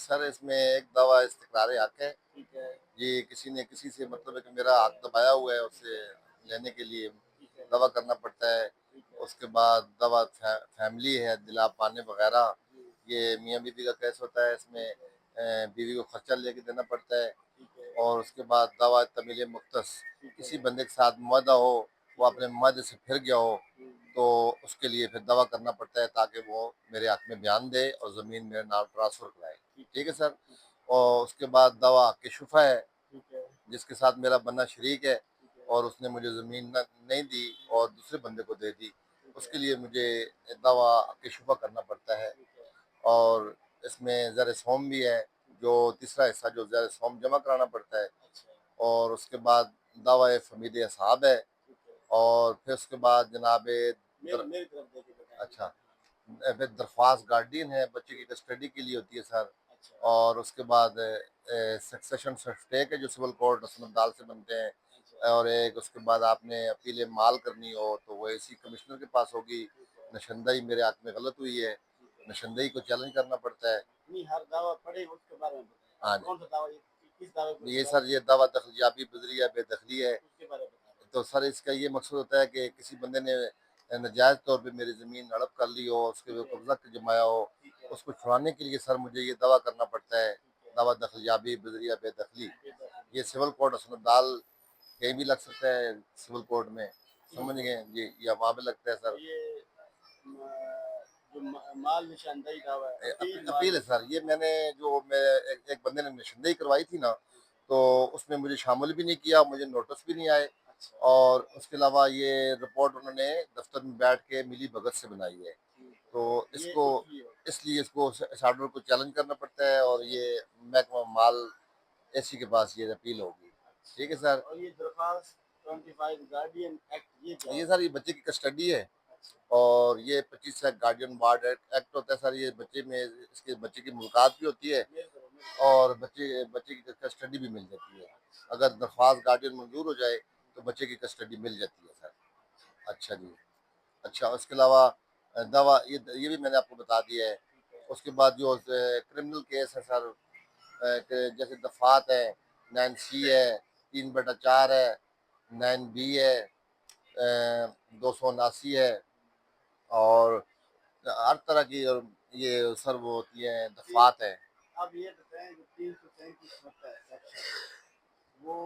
سر اس میں ایک دعویٰ استقرار حق ہے. ٹھیک ہے. یہ کسی نے کسی سے مطلب ہے کہ میرا حق دبایا ہوا ہے، اسے لینے کے لیے دعویٰ کرنا پڑتا ہے. اس کے بعد دعویٰ فیملی ہے، دلا پانے وغیرہ. یہ میاں بیوی کا کیس ہوتا ہے، اس میں بیوی کو خرچہ لے کے دینا پڑتا ہے. اور اس کے بعد دعویٰ طویل مختص، کسی بندے کے ساتھ معاہدہ ہو، وہ اپنے معاہدے سے پھر گیا ہو تو اس کے لیے پھر دعویٰ کرنا پڑتا ہے تاکہ وہ میرے حق میں بیان دے اور زمین میرے نام ٹرانسفر کرائے. ٹھیک ہے سر. اور اس کے بعد دعویٰ حق شفا ہے، جس کے ساتھ میرا بندہ شریک ہے اور اس نے مجھے زمین نہیں دی اور دوسرے بندے کو دے دی. اس کے لیے مجھے دعویٰ حق شفا کرنا پڑتا ہے. اور اس میں زر سوم بھی ہے، جو تیسرا حصہ جو زر سوم جمع کرانا پڑتا ہے. اور اس کے بعد دعویٰ فمید اصحاب ہے. اور پھر اس کے بعد جناب اچھا پھر درخواست گارڈین ہے، بچے کی کسٹڈی کے لیے ہوتی ہے سر. اور اس کے بعد سکسیشن سرٹیفکیٹ ہے جو سول کورٹ رسم الدال سے بنتے ہیں. اور ایک اس کے بعد آپ نے اپیل مال کرنی ہو تو وہ اسی کمشنر کے پاس ہوگی. نشندہی میرے ہاتھ میں غلط ہوئی ہے، نشندہی کو چیلنج کرنا پڑتا ہے. ہر دعویٰ پڑے اس کے بارے میں بتائیں. ہاں کون سا دعویٰ، کس دعوے کو یہ سر یہ دعویٰ دخلیابی بذریعہ بے دخلی ہے. اس کے بارے میں بتائیں. تو سر اس کا یہ مقصد ہوتا ہے کہ کسی بندے نے ناجائز طور پہ میری زمین ہڑپ کر لی ہو، اس کے قبضہ جمایا ہو، اس کو چھڑانے کے لیے سر مجھے یہ دعویٰ کرنا پڑتا ہے، دعویٰ دخلیابی بذریعہ بے دخلی. یہ سول کورٹ رسم الدال کہیں بھی لگ سکتا ہے، سول کورٹ میں سمجھ گئے جی، یا وہاں پہ لگتا ہے سر. یہ جو مال نشاندہی دعویٰ ہے، اپیل ہے سر. یہ میں نے جو ایک بندے نے نشاندہی کروائی تھی نا، تو اس میں مجھے شامل بھی نہیں کیا، مجھے نوٹس بھی نہیں آئے. اور اس کے علاوہ یہ رپورٹ انہوں نے دفتر میں بیٹھ کے ملی بھگت سے بنائی ہے. تو اس لیے اس کو اس آرڈر کو چیلنج کرنا پڑتا ہے. اور یہ محکمہ مال ایسی کے پاس یہ اپیل ہوگی. ٹھیک ہے سر. اور یہ درخواست 25 گارڈین ایکٹ یہ سر یہ بچے کی کسٹڈی ہے. اور یہ 25 گارڈین وارڈ ایکٹ ہوتا ہے سر. یہ بچے میں اس کے بچے کی ملاقات بھی ہوتی ہے اور بچے کی کسٹڈی بھی مل جاتی ہے. اگر درخواست گارڈین منظور ہو جائے تو بچے کی کسٹڈی مل جاتی ہے سر. اچھا جی. اچھا اس کے علاوہ دعویٰ یہ بھی میں نے آپ کو بتا دیا ہے. اس کے بعد جو کرمنل کیس ہے سر، جیسے دفعات ہے، 9C ہے، 3/4 ہے، 9B ہے، 279 ہے. اور ہر طرح کی یہ سر وہ ہوتی ہیں دفعات ہیں. اب یہ بتائیں جو 337 ہوتا ہے سیکشن، وہ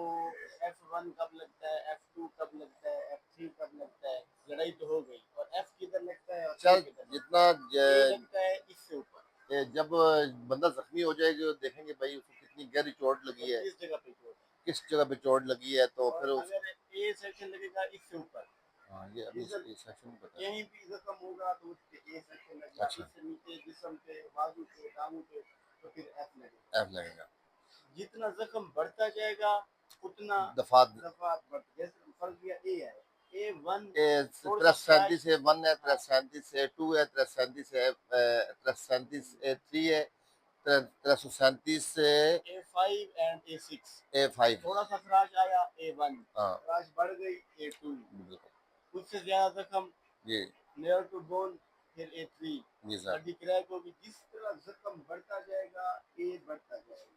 F1 کب لگتا ہے، F2 کب لگتا ہے، F3 کب لگتا ہے؟ لڑائی تو ہو گئی، اور F کدھر لگتا ہے اور جتنا لگتا ہے اس سے اوپر. جب بندہ زخمی ہو جائے گا دیکھیں گے بھائی اس کو کتنی گہری چوٹ لگی ہے، کس جگہ پہ چوٹ ہے، کس جگہ پہ چوٹ لگی ہے. تو پھر اگر A سیکشن لگے گا اس سے اوپر، ہاں یہ ابھی سیکشن بتا کہیں بھی زخم ہوگا تو اس پہ A سیکشن لگے گا. اس سے نیچے جسم پہ، بازو پہ، ٹانگوں پہ تو پھر F لگے گا. جتنا زخم بڑھتا جائے گا اتنا دفعات بڑھتا. جیسے فرض کیا A ہے، A1 337 ہے، 1 ہے، 337 ہے، 2 ہے، 337 ہے، 337 A3 ہے، 337 سے A5 and A6. A5 تھوڑا سا خراش آیا A1، خراش بڑھ گئی A2، اس سے زیادہ زخم جی نیئر ٹو بون پھر A3. جی سر. ہڈی کریک ہوگی. جس طرح زخم بڑھتا جائے گا A بڑھتا جائے گا.